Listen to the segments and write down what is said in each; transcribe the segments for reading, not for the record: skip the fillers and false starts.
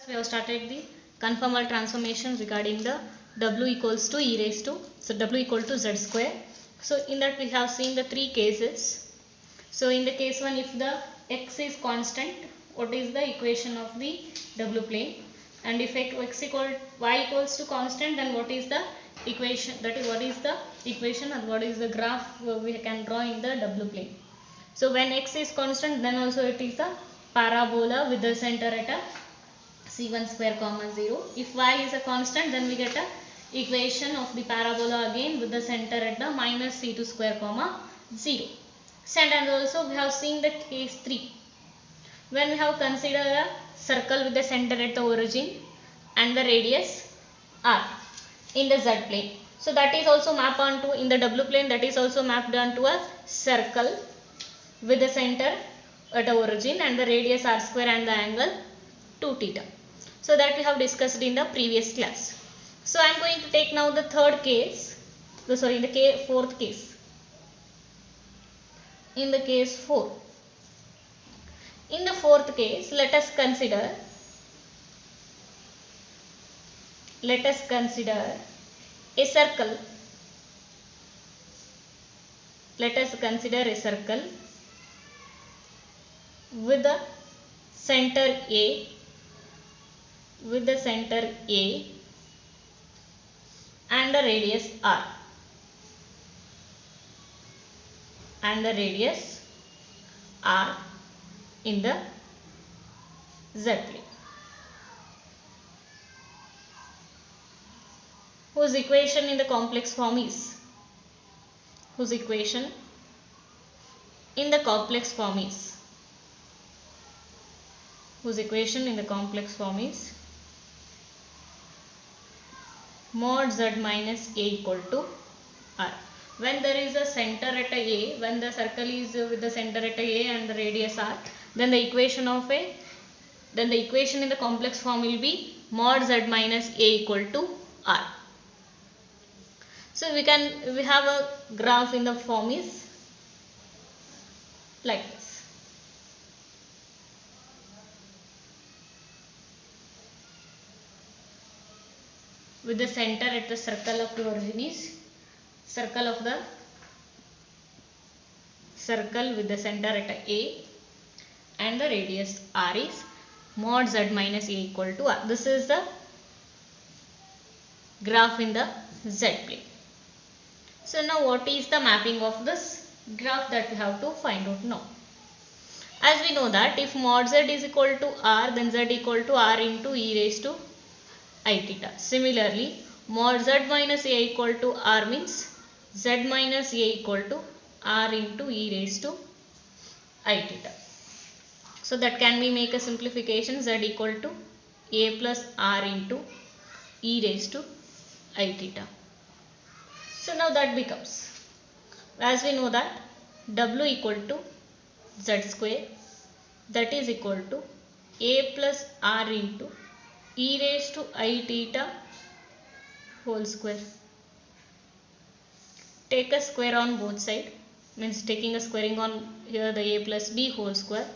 We have started the conformal transformation regarding the w equals to e raised to, so w equal to z square. So in that we have seen the three cases. So in the case 1, if the x is constant, what is the equation of the w plane? And if x equal y equals to constant, then what is the equation, that is what is the equation and what is the graph we can draw in the w plane. So when x is constant, then also it is a parabola with the center at a c1 square comma 0. If y is a constant, then we get a equation of the parabola again with the center at the minus c2 square comma 0. And also we have seen the case 3, when we have considered a circle with the center at the origin and the radius r in the z plane. So that is also mapped onto, in the w plane, that is also mapped onto a circle with the center at the origin and the radius r square and the angle 2 theta. So that we have discussed in the previous class. So I am going to take now the third case, the fourth case. In the case 4. In the fourth case, let us consider a circle. Let us consider a circle with the center A, and the radius r in the z plane, whose equation in the complex form is mod z minus a equal to r. When there is a center at a, when the circle is with the center at a and the radius r, then the equation in the complex form will be mod z minus a equal to r. So we have a graph in the form is like this. With the center at the circle of the origin is circle with the center at a and the radius r is mod z minus a equal to r. This is the graph in the z plane. So now what is the mapping of this graph, that we have to find out now. As we know that if mod z is equal to r, then z equal to r into e raised to I theta. Similarly, mod z minus a equal to r means z minus a equal to r into e raised to I theta. So that can be make a simplification, z equal to a plus r into e raised to I theta. So now that becomes, as we know that w equal to z square, that is equal to a plus r into e raised to I theta whole square. Take a square on both sides, means taking a squaring on here the a plus b whole square,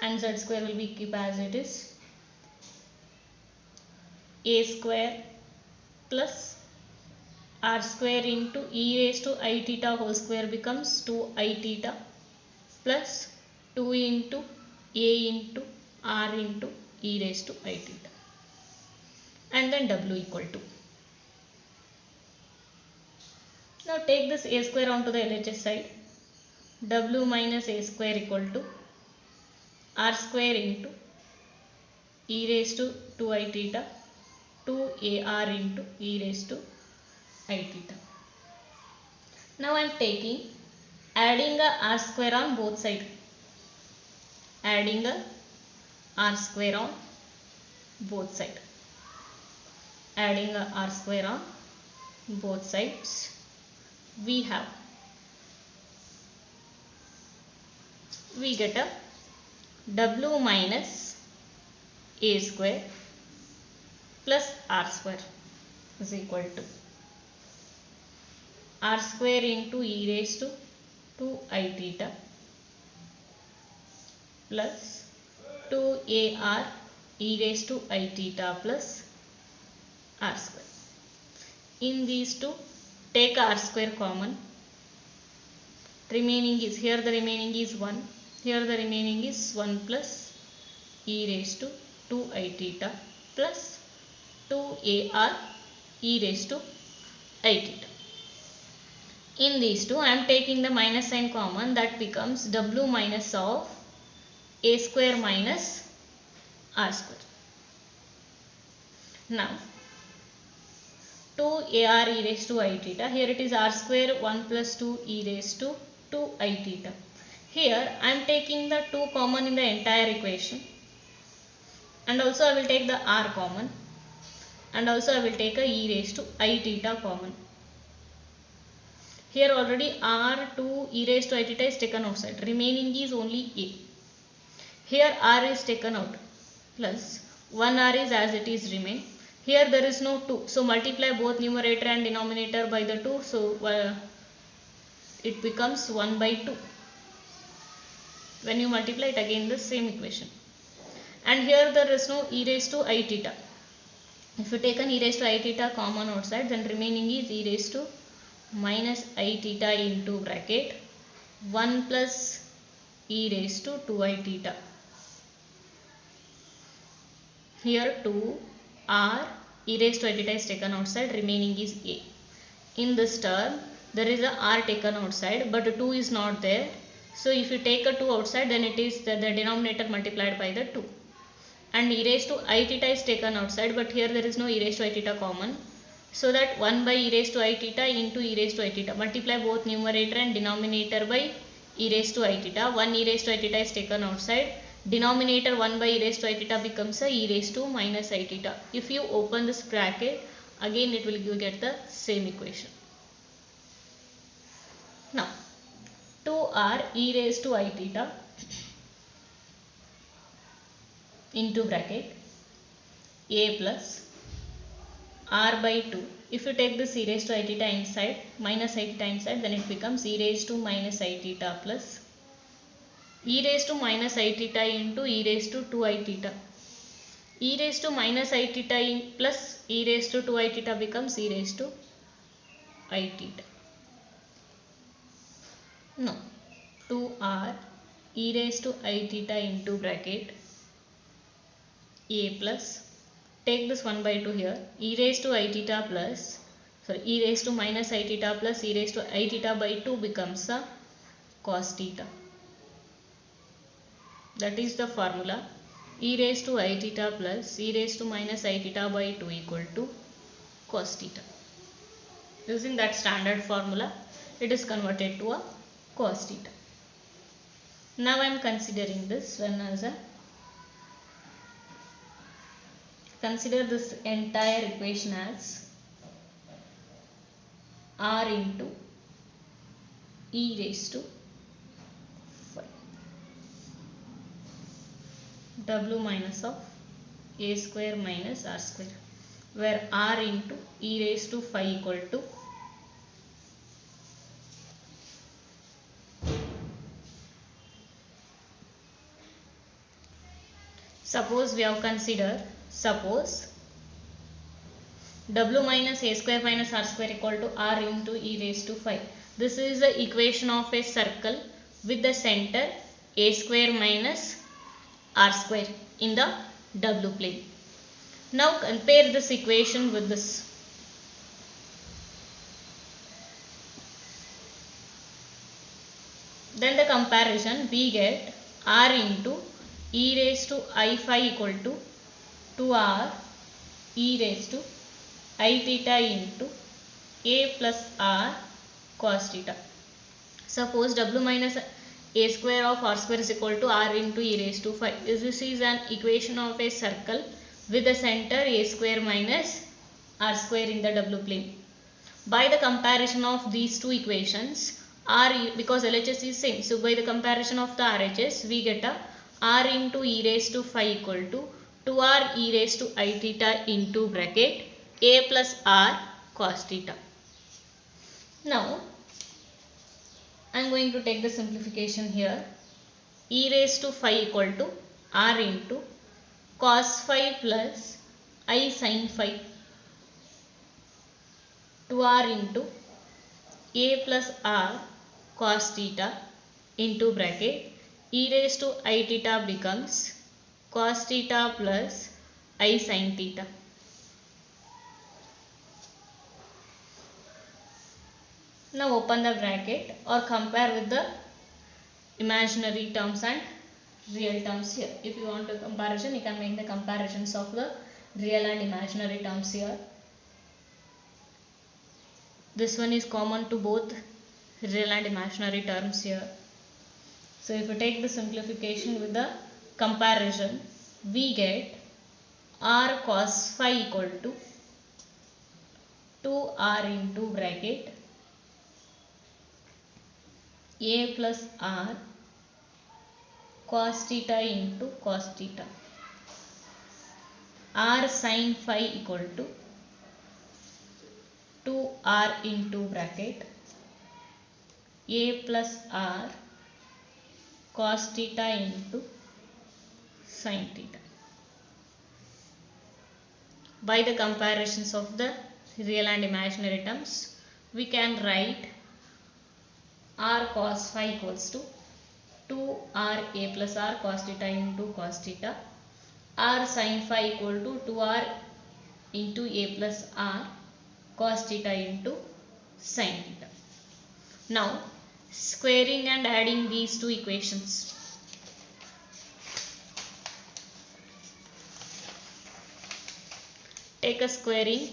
and z square will be keep as it is. A square plus r square into e raised to I theta whole square becomes 2I theta plus 2 into a into r into e raised to I theta, and then w equal to. Now take this a square onto the LHS side. W minus a square equal to r square into e raised to 2I theta 2ar into e raised to I theta. Now I am adding a r square on both sides. Adding a r square on both sides. Adding a r square on both sides, we get a w minus a square plus r square is equal to r square into e raised to 2I theta plus 2ar e raised to I theta plus r square. In these two, take r square common. Remaining is, here the remaining is 1, here the remaining is 1 plus e raised to 2I theta plus 2ar e raised to I theta. In these two, I am taking the minus sign common, that becomes w minus of a square minus r square. Now 2ar e raised to I theta, here it is r square 1 plus 2 e raised to 2I theta. Here I am taking the 2 common in the entire equation, and also I will take the r common, and also I will take a e raised to I theta common. Here already r2 e raised to I theta is taken outside, remaining is only a. Here r is taken out, plus 1r is as it is remain. Here there is no 2, so multiply both numerator and denominator by the 2, so it becomes 1 by 2. When you multiply it again, the same equation. And here there is no e raised to I theta. If you take an e raised to I theta common outside, then remaining is e raised to minus I theta into bracket 1 plus e raised to 2I theta. Here 2r e raised to I theta is taken outside, remaining is a. In this term, there is a r taken outside, but 2 is not there. So if you take a 2 outside, then it is the denominator multiplied by the 2. And e raised to I theta is taken outside, but here there is no e raised to I theta common. So that 1 by e raised to I theta into e raised to I theta. Multiply both numerator and denominator by e raised to I theta. 1 e raised to I theta is taken outside. Denominator 1 by e raised to I theta becomes a e raised to minus I theta. If you open this bracket, again it will get the same equation. Now 2r e raised to I theta into bracket a plus r by 2. If you take this e raised to I theta inside, minus I theta inside, then it becomes e raised to minus I theta plus e raised to minus I theta into e raised to 2I theta. E raised to minus I theta plus e raised to 2I theta becomes e raised to I theta. No, 2r e raised to I theta into bracket a plus, take this 1 by 2 here, e raised to I theta plus, sorry, e raised to minus I theta plus e raised to I theta by 2 becomes a cos theta. That is the formula, e raised to I theta plus e raised to minus I theta by 2 equal to cos theta. Using that standard formula, it is converted to a cos theta. Now I am considering this one as a, consider this entire equation as r into e raised to 5 w minus of a square minus r square, where r into e raised to 5 equal to suppose we have considered, suppose w minus a square minus r square equal to r into e raised to 5. This is the equation of a circle with the center a square minus r square in the w plane. Now compare this equation with this. Then the comparison, we get r into e raised to I5 equal to 2r e raised to I theta into a plus r cos theta. Suppose w minus a square of r square is equal to r into e raised to 5. This is an equation of a circle with the center a square minus r square in the w plane. By the comparison of these two equations, r, because LHS is same, so by the comparison of the RHS, we get a r into e raised to 5 equal to 2r e raised to I theta into bracket a plus r cos theta. Now I am going to take the simplification here. E raised to 5 equal to r into cos phi plus I sin phi 2r into a plus r cos theta into bracket e raised to I theta becomes cos theta plus I sin theta. Now open the bracket or compare with the imaginary terms and real terms here. If you want a comparison, you can make the comparisons of the real and imaginary terms here. This one is common to both real and imaginary terms here. So if you take the simplification with the comparison, we get r cos phi equal to 2r into bracket a plus r cos theta into cos theta. R sin phi equal to 2r into bracket a plus r cos theta into sin theta. By the comparisons of the real and imaginary terms, we can write r cos phi equals to 2r a plus r cos theta into cos theta. R sin phi equal to 2r into a plus r cos theta into sin theta. Now squaring and adding these two equations. Take a squaring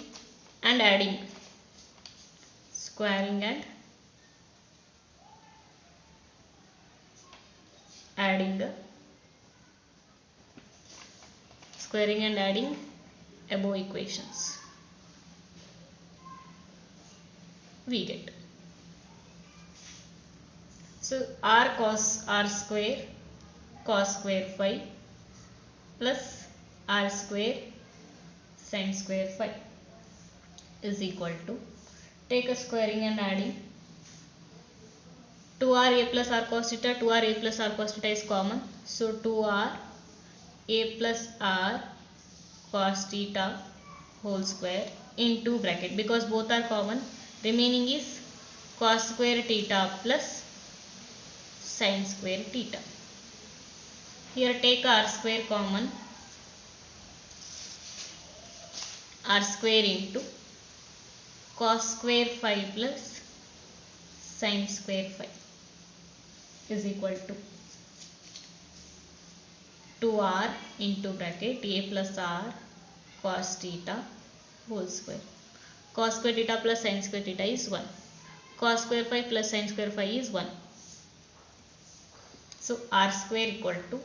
and adding. Squaring and adding the squaring and adding above equations. We get, so r cos r square cos square phi plus r square sin square phi is equal to, take a squaring and adding, 2r a plus r cos theta, 2r a plus r cos theta is common, so 2r a plus r cos theta whole square into bracket, because both are common, remaining is cos square theta plus sin square theta. Here take r square common, r square into cos square phi plus sin square phi is equal to 2r into bracket a plus r cos theta whole square. Cos square theta plus sin square theta is 1. Cos square phi plus sin square phi is 1. So r square equal to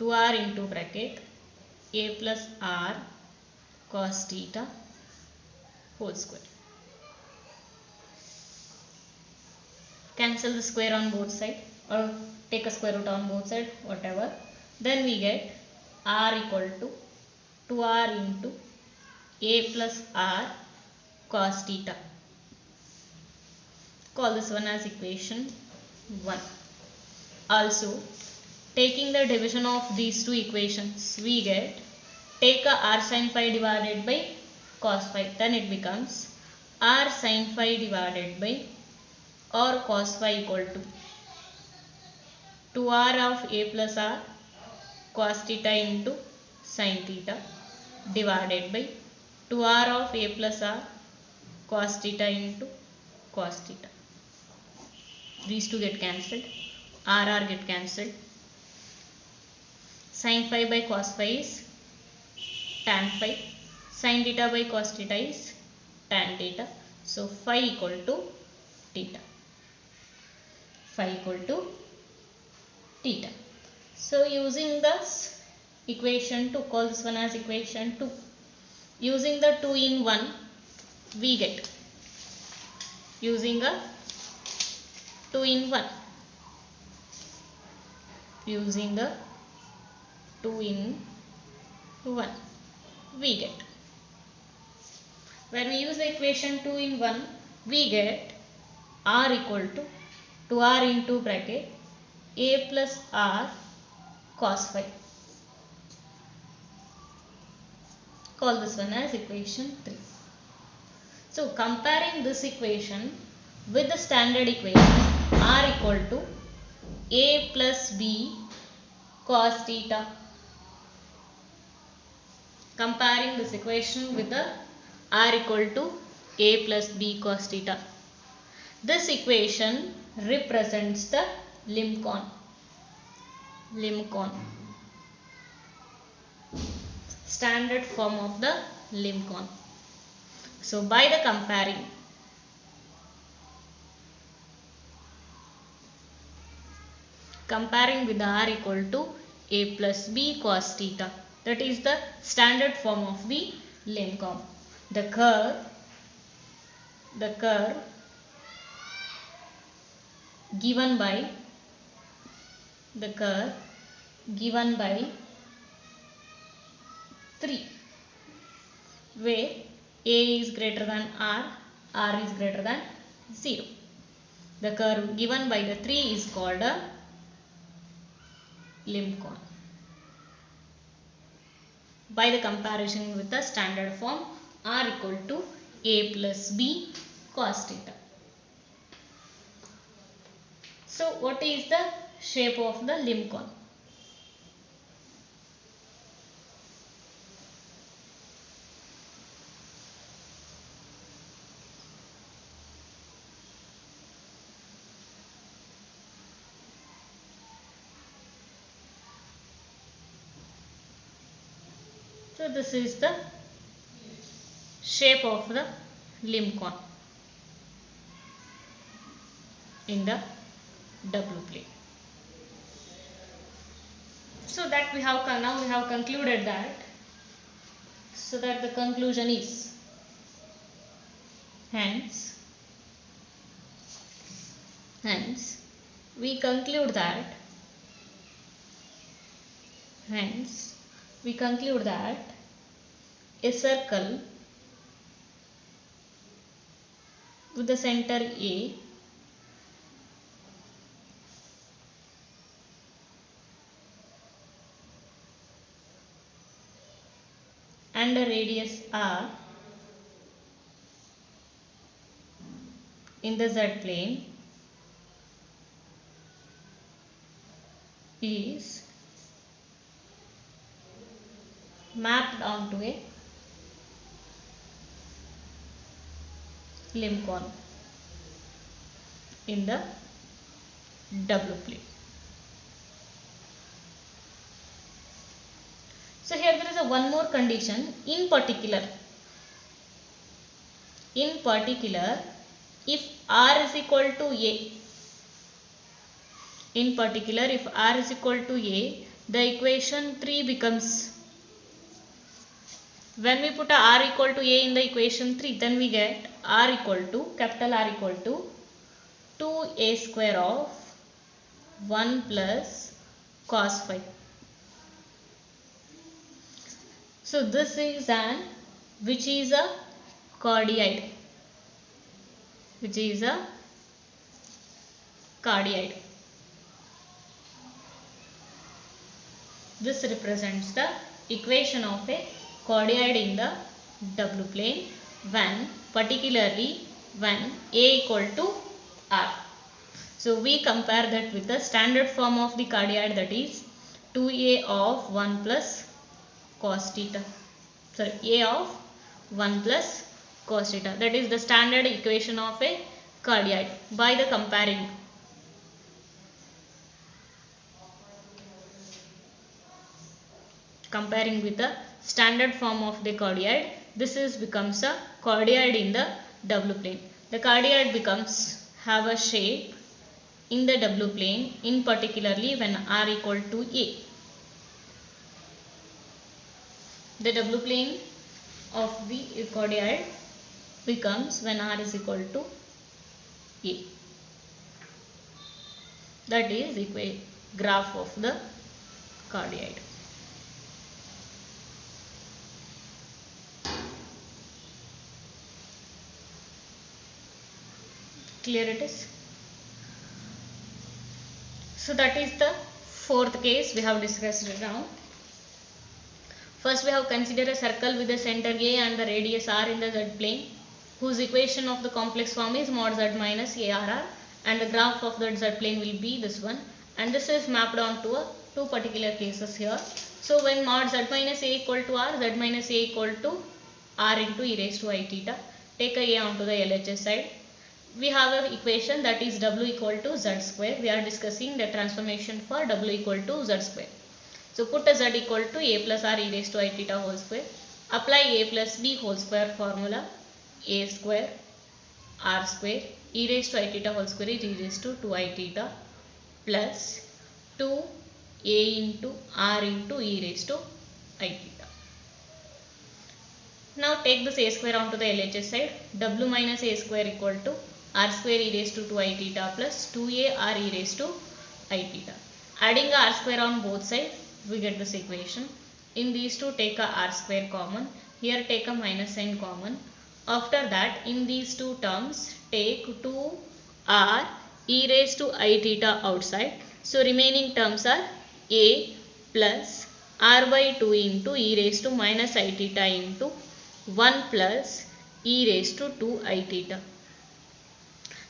2r into bracket a plus r cos theta whole square. Cancel the square on both sides or take a square root on both sides, whatever. Then we get r equal to 2r into a plus r cos theta. Call this one as equation 1. Also, taking the division of these two equations, we get, take a r sin phi divided by cos phi, then it becomes r sin phi divided by or cos phi equal to 2r of a plus r cos theta into sin theta divided by 2r of a plus r cos theta into cos theta. These two get cancelled, r get cancelled. Sin phi by cos phi is tan phi, sin theta by cos theta is tan theta. So phi equal to theta. Phi equal to theta. So using this equation 2, call this one as equation 2. Using the 2 in 1, we get, using a 2 in 1, using the 2 in 1, we get, when we use the equation 2 in 1, we get r equal to 2r into bracket a plus r cos phi call this one as equation 3. So comparing this equation with the standard equation r equal to a plus b cos theta. Comparing this equation with the r equal to a plus b cos theta. This equation represents the limb cone. Standard form of the limb cone. So by the comparing with the r equal to a plus b cos theta, that is the standard form of the limb cone. The curve given by 3, where a is greater than r is greater than 0. The curve given by the 3 is called a limb cone. By the comparison with the standard form r equal to a plus b cos theta. So what is the shape of the limb cone? So this is the shape of the limb cone in the W plane. So that now we have concluded that. So that the conclusion is, hence we conclude that a circle with the center A and a radius r in the Z plane is mapped onto a limb cone in the W plane. So here there is one more condition. In particular, if r is equal to a, the equation 3 becomes, when we put a r equal to a in the equation 3, then we get capital R equal to 2a square of 1 plus cos phi. So this is which is a cardioid. This represents the equation of a cardioid in the W plane particularly when a equal to r. So we compare that with the standard form of the cardioid, that is 2a of 1 plus cos theta. A of 1 plus cos theta. That is the standard equation of a cardioid. By the comparing with the standard form of the cardioid, this becomes a cardioid in the W plane. The cardioid have a shape in the W plane, in particularly when r equal to a. The W plane of the cardioid becomes when r is equal to a. That is graph of the cardioid. Clear it is? So that is the fourth case we have discussed now. First we have considered a circle with the center A and the radius r in the z plane, whose equation of the complex form is mod z minus arr, and the graph of that z plane will be this one, and this is mapped onto two particular cases here. So when mod z minus a equal to r, z minus a equal to r into e raised to I theta, take a onto the LHS side. We have an equation that is w equal to z square. We are discussing the transformation for w equal to z square. So put a z equal to a plus r e raised to I theta whole square. Apply a plus b whole square formula. A square r square e raised to I theta whole square is e raised to 2 I theta plus 2 a into r into e raised to I theta. Now take this a square onto the LHS side. W minus a square equal to r square e raised to 2 I theta plus 2a r e raised to I theta. Adding a r square on both sides, we get this equation. In these two, take a r square common. Here take a minus sign common. After that, in these two terms, take 2r e raised to I theta outside. So remaining terms are a plus r by 2 into e raised to minus I theta into 1 plus e raised to 2 I theta.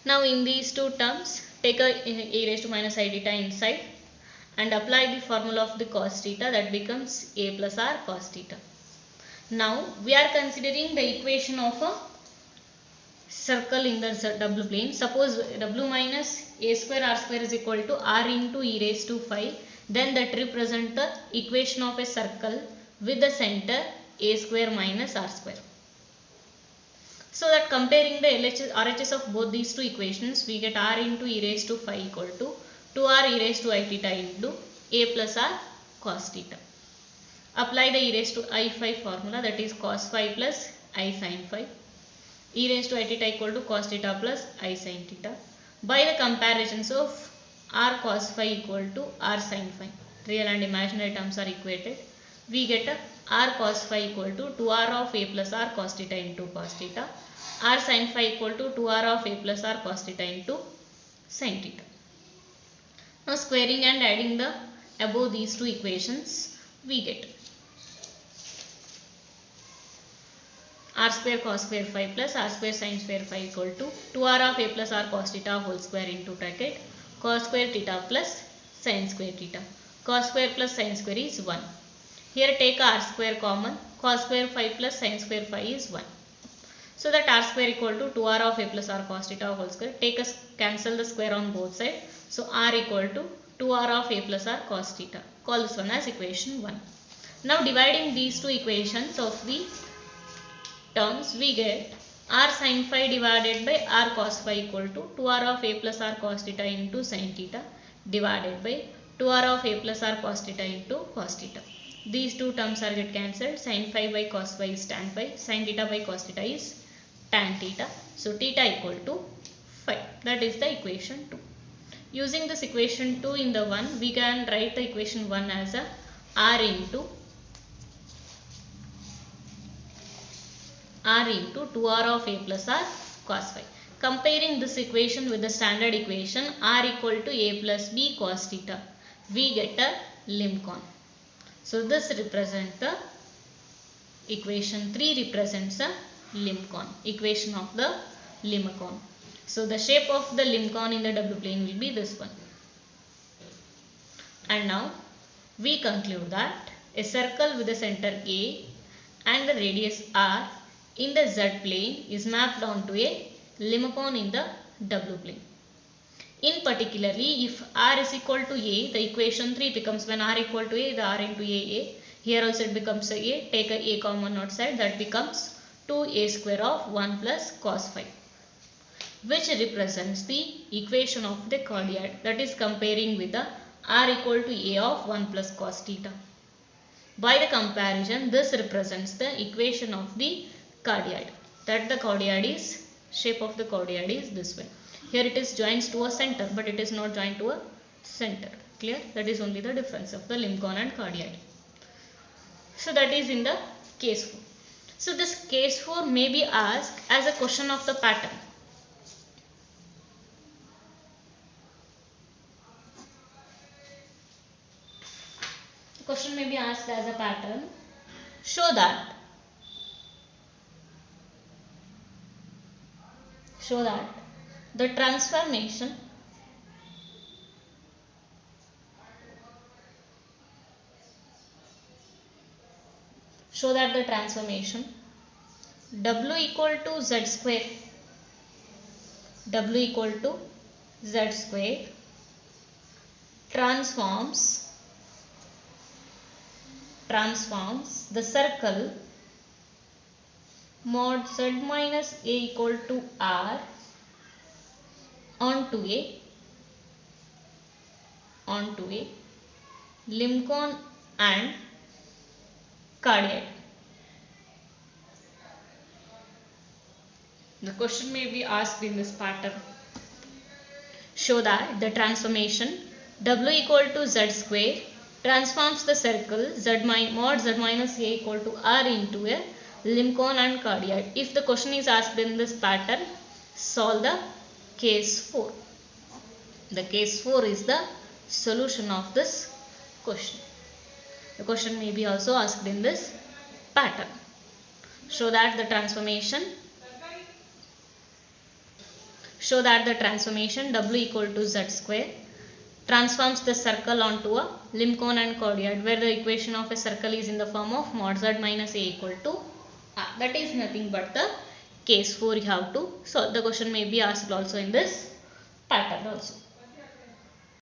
Now in these two terms, take a e raised to minus I theta inside and apply the formula of the cos theta, that becomes a plus r cos theta. Now we are considering the equation of a circle in the w plane. Suppose w minus a square r square is equal to r into e raised to 5, then that represent the equation of a circle with the center a square minus r square. So that comparing the RHS of both these two equations, we get r into e raised to 5 equal to 2r e raised to I theta into a plus r cos theta. Apply the e raised to I5 formula, that is cos phi plus I sin phi. E raised to I theta equal to cos theta plus I sin theta. By the comparisons of r cos phi equal to r sin phi, real and imaginary terms are equated. We get a r cos phi equal to 2r of a plus r cos theta into cos theta. R sin phi equal to 2r of a plus r cos theta into sin theta. Now squaring and adding the above these two equations, we get r square cos square phi plus r square sin square phi equal to 2r of a plus r cos theta whole square into bracket cos square theta plus sin square theta. Cos square plus sin square is 1. Here take r square common. Cos square phi plus sin square phi is 1. So that r square equal to 2r of a plus r cos theta whole square. Take us cancel the square on both sides. So r equal to 2r of a plus r cos theta. Call this one as equation 1. Now dividing these two equations of the terms, we get r sin phi divided by r cos phi equal to 2r of a plus r cos theta into sin theta divided by 2r of a plus r cos theta into cos theta. These two terms are get cancelled. Sin phi by cos phi is tan phi. Sin theta by cos theta is tan theta. So theta equal to phi. That is the equation 2. Using this equation 2 in the 1, we can write the equation 1 as a r into 2r of a plus r cos phi. Comparing this equation with the standard equation r equal to a plus b cos theta, we get a limb cone. So this represents the equation 3 represents a limb cone, equation of the limb cone. So the shape of the limb cone in the W plane will be this one. And now we conclude that a circle with the center A and the radius R in the Z plane is mapped onto a limb cone in the W plane. In particularly, if r is equal to a, the equation 3 becomes when r equal to a, the r into a. Here also it becomes a. Take a common outside, that becomes 2a square of 1 plus cos phi, which represents the equation of the cardioid, that is comparing with the r equal to a of 1 plus cos theta. By the comparison, this represents the equation of the cardioid, that the cardioid is, shape of the cardioid is this way. Here it is joins to a center, but it is not joined to a center. Clear? That is only the difference of the limb cone and cardioid. So that is in the case 4. So this case 4 may be asked as a question of the pattern. The question may be asked as a pattern. Show that the transformation w equal to z square transforms the circle mod z minus a equal to r onto a Lincoln and cardiac. The question may be asked in this pattern. Show that the transformation w equal to z square transforms the circle mod z minus a equal to r into a Lincoln and cardiac. If the question is asked in this pattern, solve the case 4. The case 4 is the solution of this question. The question may be also asked in this pattern. Show that the transformation w equal to z square transforms the circle onto a Lincoln and cardiac, where the equation of a circle is in the form of mod z minus a equal to r. That is nothing but the case 4 you have to solve. The question may be asked also in this pattern also.